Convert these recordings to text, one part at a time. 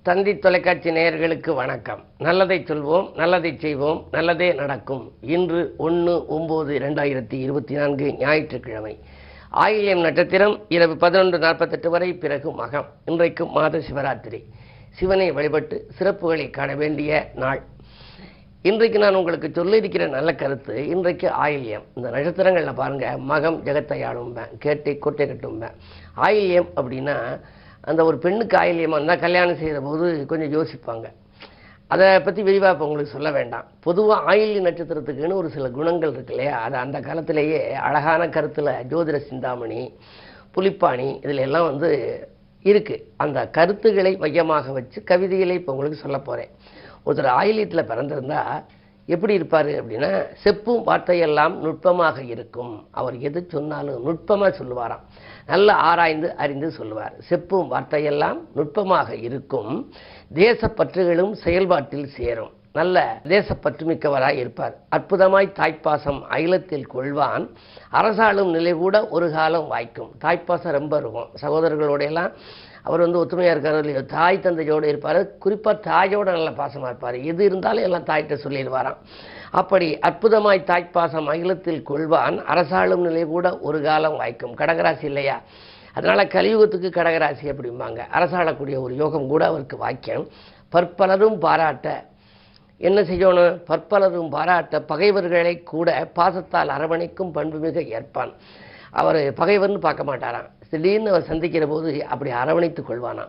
தந்தி தொலைக்காட்சி நேயர்களுக்கு வணக்கம். நல்லதை சொல்வோம், நல்லதை செய்வோம், நல்லதே நடக்கும். இன்று 1/9/2024 ஞாயிற்றுக்கிழமை. ஆயில்யம் நட்சத்திரம் இரவு 11:48 வரை, பிறகு மகம். இன்றைக்கு மாத சிவராத்திரி. சிவனை வழிபட்டு சிறப்புகளை காண வேண்டிய நாள். இன்றைக்கு நான் உங்களுக்கு சொல்லியிருக்கிற நல்ல கருத்து, இன்றைக்கு ஆயில்யம். இந்த நட்சத்திரங்களில் பாருங்க, மகம் ஜெகத்தையாளும்பேன், கேட்டை கோட்டை கட்டும்பேன். ஆயில்யம் அப்படின்னா அந்த ஒரு பெண்ணுக்கு ஆயில்யமாக இருந்தால் கல்யாணம் செய்கிற போது கொஞ்சம் யோசிப்பாங்க. அதை பற்றி விரிவாக இப்போ உங்களுக்கு சொல்ல வேண்டாம். பொதுவாக ஆயில்ய நட்சத்திரத்துக்குன்னு ஒரு சில குணங்கள் இருக்கு இல்லையா, அது அந்த காலத்திலேயே அழகான கருத்தில் ஜோதிட சிந்தாமணி, புலிப்பாணி இதில் எல்லாம் இருக்குது. அந்த கருத்துக்களை மையமாக வச்சு கவிதைகளை இப்போ உங்களுக்கு சொல்ல போகிறேன். ஒருத்தர் ஆயில்யத்தில் பிறந்திருந்தா எப்படி இருப்பார் அப்படின்னா, செப்பும் வார்த்தையெல்லாம் நுட்பமாக இருக்கும். அவர் எது சொன்னாலும் நுட்பமாக சொல்லுவாராம், நல்ல ஆராய்ந்து அறிந்து சொல்லுவார். செப்பும் வார்த்தையெல்லாம் நுட்பமாக இருக்கும், தேசப்பற்றுகளும் செயல்பாட்டில் சேரும். நல்ல தேசப்பற்று மிக்கவராய் இருப்பார். அற்புதமாய் தாய்ப்பாசம் அகிலத்தில் கொள்வான், அரசாளும் நிலை கூட ஒரு காலம் வாய்க்கும். தாய்ப்பாசம் ரொம்ப இருக்கும். சகோதரர்களோடையெல்லாம் அவர் ஒத்துமையாக இருக்கார் இல்லையோ, தாய் தந்தையோடு இருப்பார். குறிப்பாக தாயோட நல்ல பாசமாக இருப்பார். எது இருந்தாலும் எல்லாம் தாய்கிட்ட சொல்லிடுவாராம். அப்படி அற்புதமாய் தாய்ப்பாசம் அகிலத்தில் கொள்வான், அரசாளும் நிலை கூட ஒரு காலம் வாய்க்கும். கடகராசி இல்லையா, அதனால் கலியுகத்துக்கு கடகராசி அப்படிம்பாங்க. அரசாளக்கூடிய ஒரு யோகம் கூட அவருக்கு வாய்க்கும். பற்பலரும் பாராட்ட என்ன செய்யணும்? பற்பலரும் பாராட்ட பகைவர்களை கூட பாசத்தால் அரவணைக்கும் பண்புமிக ஏற்பான். அவர் பகைவர்னு பார்க்க மாட்டாராம். திடீர்னு அவர் சந்திக்கிற போது அப்படி அரவணைத்து கொள்வானா.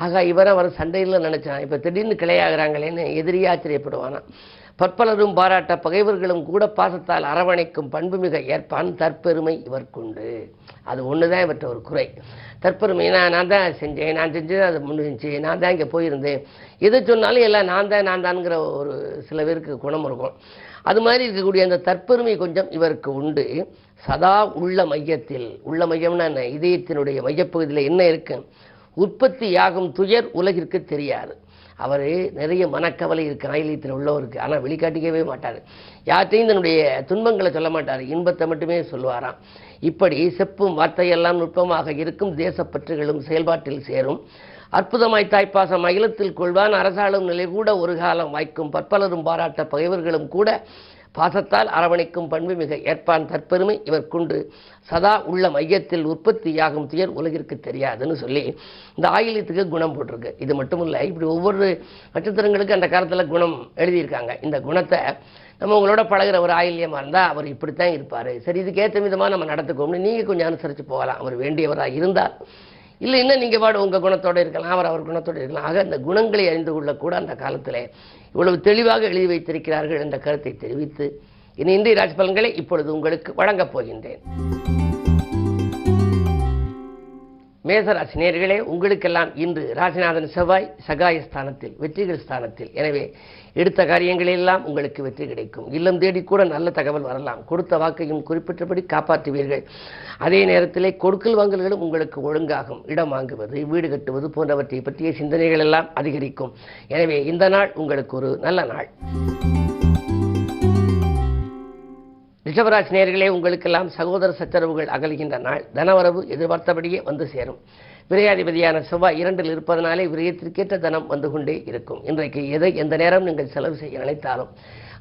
ஆக அவர் சண்டையில் நினைச்சான், இப்போ திடீர்னு கிளையாகிறாங்களேன்னு எதிரியா ஆச்சரியப்படுவானா. பற்பலரும் பாராட்ட பகைவர்களும் கூட பாசத்தால் அரவணைக்கும் பண்புமிக ஏற்பான், தற்பெருமை இவர்க்குண்டு. அது ஒன்று தான் இவற்ற ஒரு குறை. தற்பெருமை, நான் தான் செஞ்சேன், நான் செஞ்சது அது முடிஞ்சு, நான் தான் இங்கே போயிருந்தேன், எது சொன்னாலும் எல்லாம் நான் தான்ங்கிற ஒரு சில பேருக்கு குணம் இருக்கும். அது மாதிரி இருக்கக்கூடிய அந்த தற்பெருமை கொஞ்சம் இவருக்கு உண்டு. சதா உள்ள மையத்தில், உள்ள மையம்னா என்ன? இதயத்தினுடைய மையப்பகுதியில் என்ன இருக்கு? உற்பத்தியாகும் துயர் உலகிற்கு தெரியாது. அவர் நிறைய மனக்கவலை இருக்கு ஆயில்யத்தில் உள்ளவருக்கு, ஆனால் வெளிக்காட்டிக்கவே மாட்டார். யார்ட்டையும் தன்னுடைய துன்பங்களை சொல்ல மாட்டார், இன்பத்தை மட்டுமே சொல்லுவாராம். இப்படி செப்பும் வார்த்தையெல்லாம் நுட்பமாக இருக்கும், தேசப்பற்றுகளும் செயல்பாட்டில் சேரும். அற்புதமாய் தாய்ப்பாசம் அகிலத்தில் கொள்வான், அரசாளும் நிலை கூட ஒரு காலம் வாய்க்கும். பற்பலரும் பாராட்ட பகைவர்களும் கூட பாசத்தால் அரவணைக்கும் பண்பு மிக ஏற்பான், தற்பெருமை இவர்க்குண்டு. சதா உள்ள மையத்தில் உற்பத்தியாகும் துயர் உலகிற்கு தெரியாதுன்னு சொல்லி இந்த ஆயில்யத்துக்கு குணம் போட்டிருக்கு. இது மட்டும் இல்லை, இப்படி ஒவ்வொரு நட்சத்திரங்களுக்கு அந்த காலத்தில் குணம் எழுதியிருக்காங்க. இந்த குணத்தை நம்ம உங்களோட பழகிற ஒரு ஆயில்யமாக இருந்தால் அவர் இப்படித்தான் இருப்பார், சரி இதுக்கேற்ற விதமாக நம்ம நடத்துக்கோம்னு நீங்கள் கொஞ்சம் அனுசரித்து போகலாம். அவர் வேண்டியவராக இருந்தால். இல்லை, இன்னும் நீங்கள் பாடு உங்கள் குணத்தோடு இருக்கலாம், அவர் குணத்தோடு இருக்கலாம். ஆக இந்த குணங்களை அறிந்து கொள்ளக்கூட அந்த காலத்தில் இவ்வளவு தெளிவாக எழுதி வைத்திருக்கிறார்கள் என்ற கருத்தை தெரிவித்து இன்றைய ராசி பலன்களை இப்பொழுது உங்களுக்கு வழங்கப் போகின்றேன். மேசராசி நேயர்களே, உங்களுக்கெல்லாம் இன்று ராசிநாதன் செவ்வாய் சகாயஸ்தானத்தில், வெற்றிகள் ஸ்தானத்தில். எனவே எடுத்த காரியங்களெல்லாம் உங்களுக்கு வெற்றி கிடைக்கும். இல்லம் தேடி கூட நல்ல தகவல் வரலாம். கொடுத்த வாக்கையும் குறிப்பிட்டபடி காப்பாற்றுவீர்கள். அதே நேரத்திலே கொடுக்கல் வாங்கல்களும் உங்களுக்கு ஒழுங்காகும். இடம் வாங்குவது, வீடு கட்டுவது போன்றவற்றை பற்றிய சிந்தனைகள் எல்லாம் அதிகரிக்கும். எனவே இந்த நாள் உங்களுக்கு ஒரு நல்ல நாள். ரிஷபராசி நேயர்களே, உங்களுக்கெல்லாம் சகோதர சச்சரவுகள் அகல்கின்ற நாள். தனவரவு எதிர்பார்த்தபடியே வந்து சேரும். விரையாதிபதியான செவ்வாய் 2இல் இருப்பதனாலே விரயத்திற்கேற்ற தனம் வந்து கொண்டே இருக்கும். இன்றைக்கு எதை எந்த நேரம் நீங்கள் செலவு செய்ய நினைத்தாலும்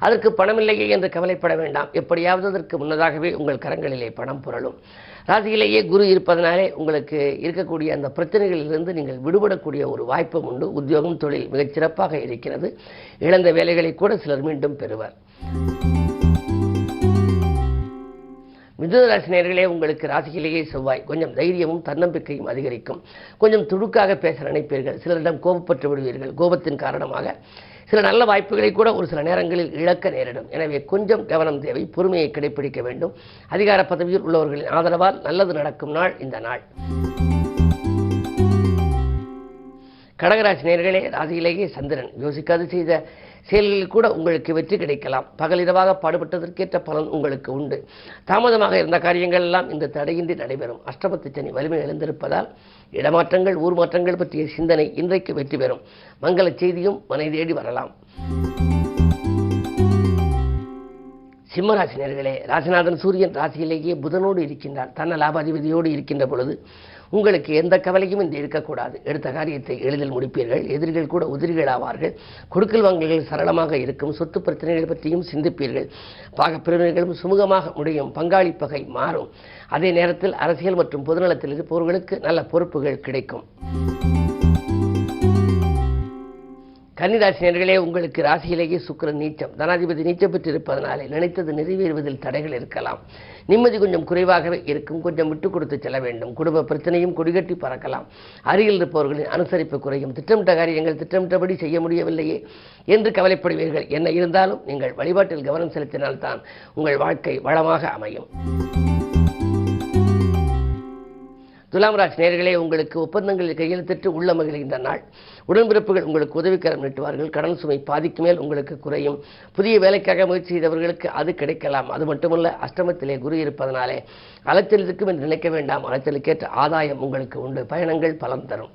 அதற்கு பணமில்லையே என்று கவலைப்பட வேண்டாம். எப்படியாவது அதற்கு முன்னதாகவே உங்கள் கரங்களிலே பணம் புரளும். ராசியிலேயே குரு இருப்பதனாலே உங்களுக்கு இருக்கக்கூடிய அந்த பிரச்சனைகளிலிருந்து நீங்கள் விடுபடக்கூடிய ஒரு வாய்ப்பும் உண்டு. உத்தியோகம், தொழில் மிகச்சிறப்பாக இருக்கிறது. இழந்த வேலைகளை கூட சிலர் மீண்டும் பெறுவர். மிதுன நேயர்களே, உங்களுக்கு ராசியிலேயே செவ்வாய் கொஞ்சம் தைரியமும் தன்னம்பிக்கையும் அதிகரிக்கும். கொஞ்சம் துடுக்காக பேச நினைப்பீர்கள். சிலரிடம் கோபப்பட்டு விடுவீர்கள். கோபத்தின் காரணமாக சில நல்ல வாய்ப்புகளை கூட ஒரு சில நேரங்களில் இழக்க நேரிடும். எனவே கொஞ்சம் கவனம் தேவை, பொறுமையை கடைபிடிக்க வேண்டும். அதிகார பதவியில் உள்ளவர்களின் ஆதரவால் நல்லது நடக்கும் நாள் இந்த நாள். கடகராசி நேயர்களே, ராசியிலேயே சந்திரன் யோசிக்காது செய்த செயல்களில் கூட உங்களுக்கு வெற்றி கிடைக்கலாம். பகலிரவாக பாடுபட்டதற்கேற்ற பலன் உங்களுக்கு உண்டு. தாமதமாக இருந்த காரியங்கள் எல்லாம் இந்த தடையின்றி நடைபெறும். அஷ்டமத்து சனி வலிமை இழந்திருப்பதால் இடமாற்றங்கள், ஊர் மாற்றங்கள் பற்றிய சிந்தனை இன்றைக்கு வெற்றி பெறும். மங்கள செய்தியும் மனை தேடி வரலாம். சிம்மராசி நேயர்களே, ராசிநாதன் சூரியன் ராசியிலேயே புதனோடு இருக்கின்றார். தன்ன லாபாதிபதியோடு இருக்கின்ற பொழுது உங்களுக்கு எந்த கவலையும் இன்று இருக்கக்கூடாது. எடுத்த காரியத்தை எளிதில் முடிப்பீர்கள். எதிரிகள் கூட உதிரிகள் ஆவார்கள். கொடுக்கல் வாங்கல்கள் சரளமாக இருக்கும். சொத்து பிரச்சனைகள் பற்றியும் சிந்திப்பீர்கள். பாகப்பிரிவினர்களும் சுமூகமாக முடியும். பங்காளி பகை மாறும். அதே நேரத்தில் அரசியல் மற்றும் பொதுநலத்தில் இருப்பவர்களுக்கு நல்ல பொறுப்புகள் கிடைக்கும். கன்னிராசினியர்களே, உங்களுக்கு ராசியிலேயே சுக்கிரன் நீச்சம், தனாதிபதி நீச்சம் பெற்றிருப்பதனாலே நினைத்தது நிறைவேறுவதில் தடைகள் இருக்கலாம். நிம்மதி கொஞ்சம் குறைவாகவே இருக்கும். கொஞ்சம் விட்டு கொடுத்து செல்ல வேண்டும். குடும்ப பிரச்சனையும் கொடிகட்டி பறக்கலாம். அருகில் இருப்பவர்களின் அனுசரிப்பு குறையும். திட்டமிட்ட காரியங்கள் திட்டமிட்டபடி செய்ய முடியவில்லையே என்று கவலைப்படுவீர்கள். என்ன இருந்தாலும் நீங்கள் வழிபாட்டில் கவனம் செலுத்தினால்தான் உங்கள் வாழ்க்கை வளமாக அமையும். துலாம் ராசி நேயர்களே, உங்களுக்கு ஒப்பந்தங்களில் கையெழுத்திட்டு உள்ள மகிழ்கின்ற நாள். உடன்பிறப்புகள் உங்களுக்கு உதவிக்கரம் நீட்டுவார்கள். கடன் சுமை பாதிக்கு மேல் உங்களுக்கு குறையும். புதிய வேலைக்காக முயற்சி செய்தவர்களுக்கு அது கிடைக்கலாம். அது மட்டுமல்ல, அஷ்டமத்திலே குரு இருப்பதனாலே அலைச்சல் இருக்கும் என்று நினைக்க வேண்டாம். அலைச்சலுக்கேற்ற ஆதாயம் உங்களுக்கு உண்டு. பயணங்கள் பலம் தரும்.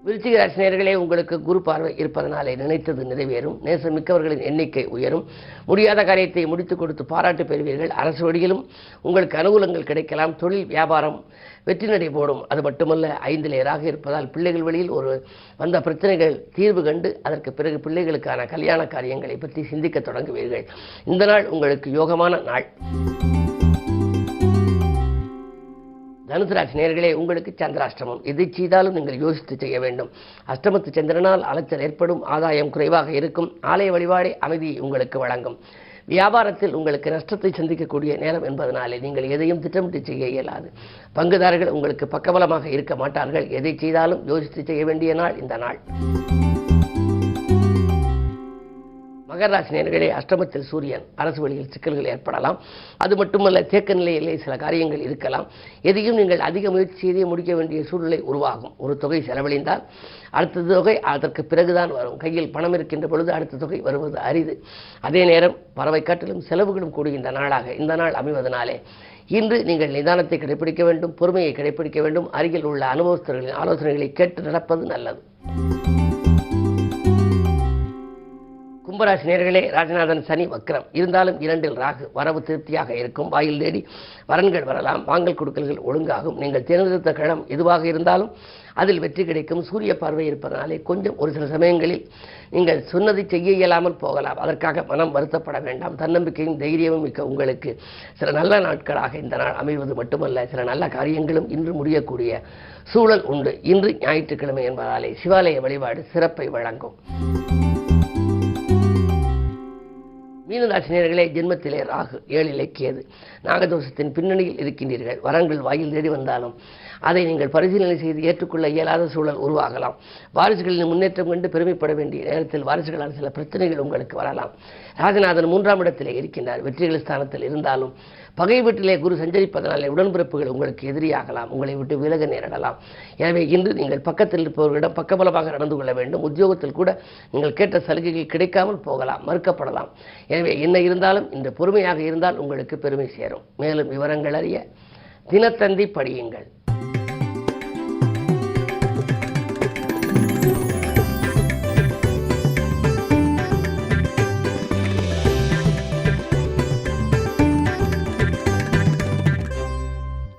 விருச்சிக ராசி நேயர்களே, உங்களுக்கு குரு பார்வை இருப்பதனாலே நினைத்தது நிறைவேறும். நேசமிக்கவர்களின் எண்ணிக்கை உயரும். முடியாத காரியத்தை முடித்துக் கொடுத்து பாராட்டு பெறுவீர்கள். அரசு வழியிலும் உங்களுக்கு அனுகூலங்கள் கிடைக்கலாம். தொழில் வியாபாரம் வெற்றி நடை போடும். அது மட்டுமல்ல, 5 ராக இருப்பதால் பிள்ளைகள் வழியில் வந்த பிரச்சனைகள் தீர்வு கண்டு அதற்கு பிறகு பிள்ளைகளுக்கான கல்யாண காரியங்களை பற்றி சிந்திக்க தொடங்குவீர்கள். இந்த நாள் உங்களுக்கு யோகமான நாள். தனுசு ராசி நேயர்களே, உங்களுக்கு சந்திராஷ்டமம். எதை செய்தாலும் நீங்கள் யோசித்து செய்ய வேண்டும். அஷ்டமத்து சந்திரனால் அலைச்சல் ஏற்படும். ஆதாயம் குறைவாக இருக்கும். ஆலய வழிபாடே அமைதியை உங்களுக்கு வழங்கும். வியாபாரத்தில் உங்களுக்கு நஷ்டத்தை சந்திக்கக்கூடிய நேரம் என்பதனாலே நீங்கள் எதையும் திட்டமிட்டு செய்ய இயலாது. பங்குதாரர்கள் உங்களுக்கு பக்கபலமாக இருக்க மாட்டார்கள். எதை செய்தாலும் யோசித்து செய்ய வேண்டிய நாள் இந்த நாள். மகர ராசி நேயர்களே, அஷ்டமத்தில் சூரியன். அரசு வழியில் சிக்கல்கள் ஏற்படலாம். அது மட்டுமல்ல, தேக்க நிலையிலே சில காரியங்கள் இருக்கலாம். எதையும் நீங்கள் அதிக முயற்சி செய்தே முடிக்க வேண்டிய சூழ்நிலை உருவாகும். ஒரு தொகை செலவழிந்தால் அடுத்த தொகை அதற்கு பிறகுதான் வரும். கையில் பணம் இருக்கின்ற பொழுது அடுத்த தொகை வருவது அரிது. அதே நேரம் பறவை காட்டிலும் செலவுகளும் கூடுகின்ற நாளாக இந்த நாள் அமைவதனாலே இன்று நீங்கள் நிதானத்தை கடைபிடிக்க வேண்டும். பொறுமையை கடைபிடிக்க வேண்டும். அருகில் உள்ள அனுபவஸ்தர்களின் ஆலோசனைகளை கேட்டு நடப்பது நல்லது. கும்பராசி நேயர்களே, ராஜநாதன் சனி வக்ரம் இருந்தாலும் 2 ராகு. வரவு திருப்தியாக இருக்கும். வாயில் தேடி வரன்கள் வரலாம். வாங்கல் கொடுக்கல்கள் ஒழுங்காகும். நீங்கள் தேர்ந்தெடுத்த களம் எதுவாக இருந்தாலும் அதில் வெற்றி கிடைக்கும். சூரிய பார்வை இருப்பதனாலே கொஞ்சம் ஒரு சில சமயங்களில் நீங்கள் சொன்னதை செய்ய இயலாமல் போகலாம். அதற்காக மனம் வருத்தப்பட வேண்டாம். தன்னம்பிக்கையும் தைரியமும் மிக்க உங்களுக்கு சில நல்ல நாட்களாக இந்த நாள் அமைவது மட்டுமல்ல, சில நல்ல காரியங்களும் இன்று முடியக்கூடிய சூழல் உண்டு. இன்று ஞாயிற்றுக்கிழமை என்பதாலே சிவாலய வழிபாடு சிறப்பை வழங்கும். மீனராசி நேயர்களே, ஜென்மத்திலே ராகு, 7 கேது. நாகதோஷத்தின் பின்னணியில் இருக்கின்றீர்கள். வரங்கள் வாயில் தேடி வந்தாலும் அதை நீங்கள் பரிசீலனை செய்து ஏற்றுக்கொள்ள இயலாத சூழல் உருவாகலாம். வாரிசுகளின் முன்னேற்றம் கண்டு பெருமைப்பட வேண்டிய நேரத்தில் வாரிசுகளால் சில பிரச்சனைகள் உங்களுக்கு வரலாம். ராஜநாதன் 3ஆம் இடத்திலே இருக்கின்றார். வெற்றிகள் ஸ்தானத்தில் இருந்தாலும் பகை வீட்டிலே குரு சஞ்சரிப்பதனாலே உடன்பிறப்புகள் உங்களுக்கு எதிரியாகலாம். உங்களை விட்டு விலக நேரிடலாம். எனவே இன்று நீங்கள் பக்கத்தில் இருப்பவர்களிடம் பக்கபலமாக நடந்து கொள்ள வேண்டும். உத்தியோகத்தில் கூட நீங்கள் கேட்ட சலுகைகள் கிடைக்காமல் போகலாம், மறுக்கப்படலாம். எனவே என்ன இருந்தாலும் இந்த பொறுமையாக இருந்தால் உங்களுக்கு பெருமை சேரும். மேலும் விவரங்கள் அறிய தினத்தந்தி படியுங்கள்.